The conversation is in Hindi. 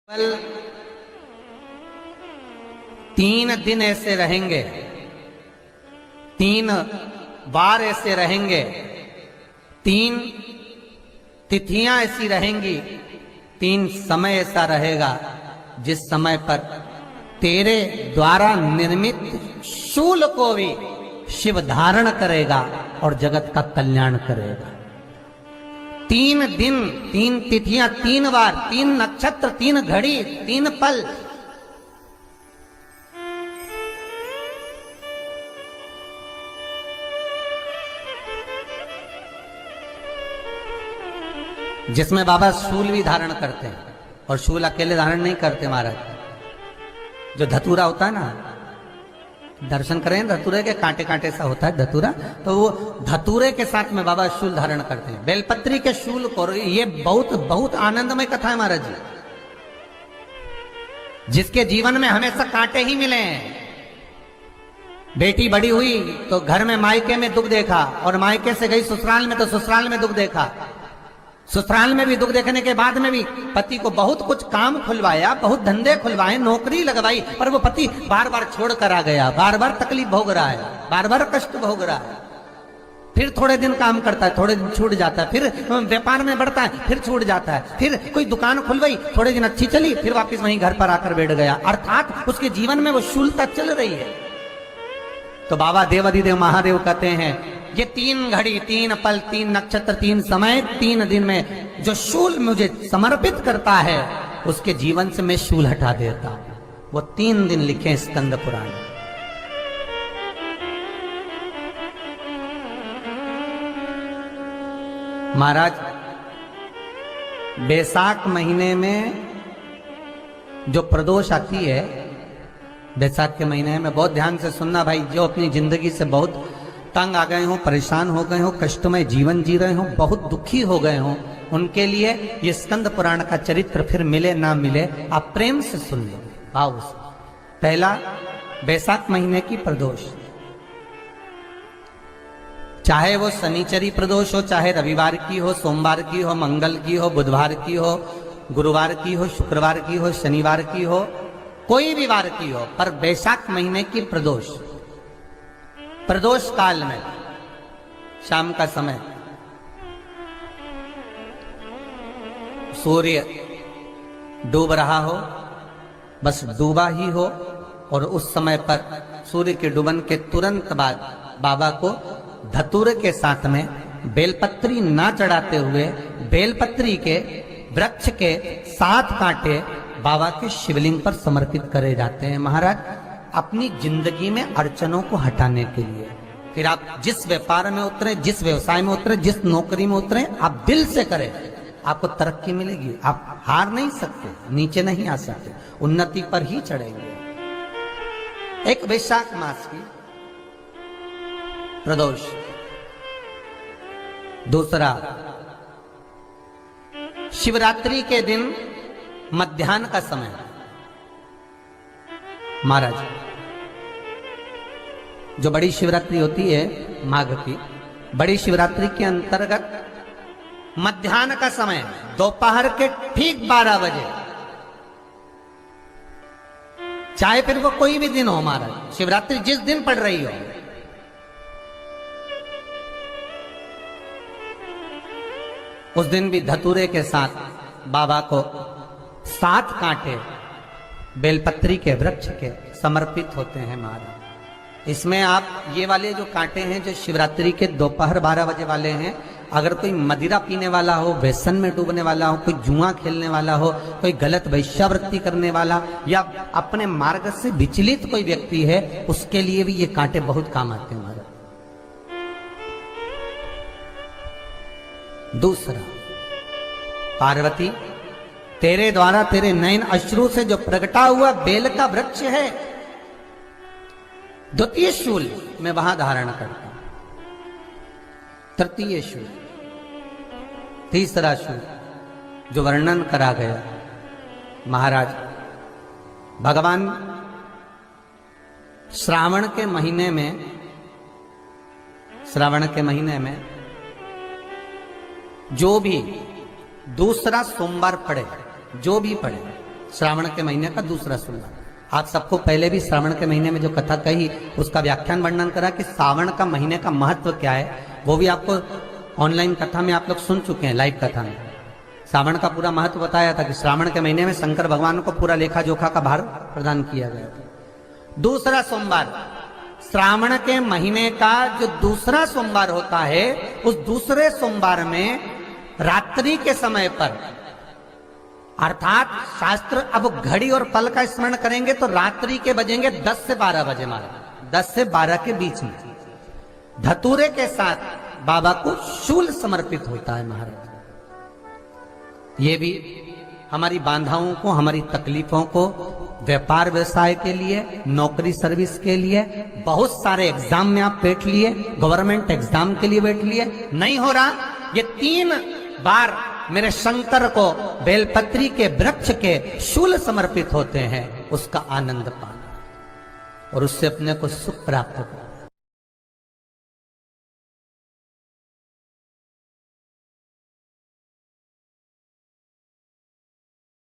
केवल 3 दिन ऐसे रहेंगे, 3 बार ऐसे रहेंगे, 3 तिथियां ऐसी रहेंगी, 3 समय ऐसा रहेगा जिस समय पर तेरे द्वारा निर्मित शूल को भी शिव धारण करेगा और जगत का कल्याण करेगा। 3 दिन, 3 तिथियां, 3 बार, 3 नक्षत्र, 3 घड़ी, 3 पल। जिसमें बाबा शूल भी धारण करते हैं, और शूल अकेले धारण नहीं करते महाराज। जो धतूरा होता है ना, दर्शन करें धतूरे के, कांटे कांटे सा होता है धतूरा, तो वो धतूरे के साथ में बाबा शूल धारण करते हैं। बेलपत्री के शूल को, ये बहुत बहुत आनंदमय कथा है महाराज जी। जिसके जीवन में हमेशा कांटे ही मिले हैं। बेटी बड़ी हुई तो घर में मायके में दुख देखा, और मायके से गई ससुराल में तो ससुराल में दुख देखा। ससुराल में भी दुख देखने के बाद में भी पति को बहुत कुछ काम खुलवाया, बहुत धंधे खुलवाए, नौकरी लगवाई, पर वो पति बार बार छोड़ कर आ गया, बार बार तकलीफ भोग रहा है, बार बार कष्ट भोग रहा है। फिर थोड़े दिन काम करता है, थोड़े दिन छूट जाता है, फिर व्यापार में बढ़ता है, फिर छूट जाता है, फिर कोई दुकान खुलवाई, थोड़े दिन अच्छी चली, फिर वापस वहीं घर पर आकर बैठ गया। अर्थात उसके जीवन में वो शूलता चल रही है। तो बाबा देवाधिदेव महादेव कहते हैं, ये 3 घड़ी, 3 पल, 3 नक्षत्र, 3 समय, 3 दिन में जो शूल मुझे समर्पित करता है, उसके जीवन से मैं शूल हटा देता हूं। वो 3 दिन लिखे स्कंद पुराण। महाराज, बैसाख महीने में जो प्रदोष आती है, बैसाख के महीने में बहुत ध्यान से सुनना भाई, जो अपनी जिंदगी से बहुत तंग आ गए हो, परेशान हो गए हो, कष्टमय जीवन जी रहे हो, बहुत दुखी हो गए हो, उनके लिए ये स्कंद पुराण का चरित्र फिर मिले ना मिले, आप प्रेम से सुन लो, भाव से। पहला, बैसाख महीने की प्रदोष, चाहे वो शनिचरी प्रदोष हो, चाहे रविवार की हो, सोमवार की हो, मंगल की हो, बुधवार की हो, गुरुवार की हो, शुक्रवार की हो, शनिवार की हो, कोई भी वार की हो, पर बैसाख महीने की प्रदोष, प्रदोष काल में शाम का समय, सूर्य डूब रहा हो, बस डूबा ही हो, और उस समय पर सूर्य के डूबन के तुरंत बाद बाबा को धतूरे के साथ में बेलपत्री ना चढ़ाते हुए, बेलपत्री के वृक्ष के 7 कांटे बाबा के शिवलिंग पर समर्पित करे जाते हैं महाराज, अपनी जिंदगी में अड़चनों को हटाने के लिए। फिर आप जिस व्यापार में उतरे, जिस व्यवसाय में उतरे, जिस नौकरी में उतरे, आप दिल से करें, आपको तरक्की मिलेगी। आप हार नहीं सकते, नीचे नहीं आ सकते, उन्नति पर ही चढ़ेंगे। एक वैशाख मास की प्रदोष। दूसरा, शिवरात्रि के दिन मध्याह्न का समय महाराज, जो बड़ी शिवरात्रि होती है माघ की, बड़ी शिवरात्रि के अंतर्गत मध्याह्न का समय, दोपहर के ठीक 12 बजे, चाहे फिर वो कोई भी दिन हो महाराज, शिवरात्रि जिस दिन पड़ रही हो, उस दिन भी धतूरे के साथ बाबा को 7 कांटे बेलपत्री के वृक्ष के समर्पित होते हैं महाराज। इसमें आप ये वाले जो कांटे हैं, जो शिवरात्रि के दोपहर 12 बजे वाले हैं, अगर कोई मदिरा पीने वाला हो, व्यसन में डूबने वाला हो, कोई जुआ खेलने वाला हो, कोई गलत वैश्यावृत्ति करने वाला, या अपने मार्ग से विचलित कोई व्यक्ति है, उसके लिए भी ये कांटे बहुत काम आते हैं महाराज। दूसरा, पार्वती, तेरे द्वारा, तेरे नयन अश्रु से जो प्रगटा हुआ बेल का वृक्ष है, द्वितीय शूल मैं वहां धारण करता हूं। तृतीय शूल, तीसरा शूल जो वर्णन करा गया महाराज, भगवान श्रावण के महीने में जो भी दूसरा सोमवार पड़े, जो भी पड़े, श्रावण के महीने का दूसरा सोमवार। आप सबको पहले भी श्रावण के महीने में जो कथा कही उसका व्याख्यान वर्णन करा कि श्रावण का महीने का महत्व क्या है, वो भी आपको ऑनलाइन कथा में आप लोग सुन चुके हैं, लाइव कथा में श्रावण का पूरा महत्व बताया था कि श्रावण के महीने में शंकर भगवान को पूरा लेखा जोखा का भार प्रदान किया गया था। दूसरा सोमवार, श्रावण के महीने का जो दूसरा सोमवार होता है, उस दूसरे सोमवार में रात्रि के समय पर, अर्थात शास्त्र अब घड़ी और पल का स्मरण करेंगे तो रात्रि के बजेंगे 10 से 12 बजे, महाराज 10 से 12 के बीच में धतूरे के साथ बाबा को शूल समर्पित होता है महाराज। ये भी हमारी बाधाओं को, हमारी तकलीफों को, व्यापार व्यवसाय के लिए, नौकरी सर्विस के लिए, बहुत सारे एग्जाम में आप बैठ लिए, गवर्नमेंट एग्जाम के लिए बैठ लिए, नहीं हो रहा, ये 3 बार मेरे शंकर को बेलपत्री के वृक्ष के शूल समर्पित होते हैं, उसका आनंद पाना और उससे अपने को सुख प्राप्त करना।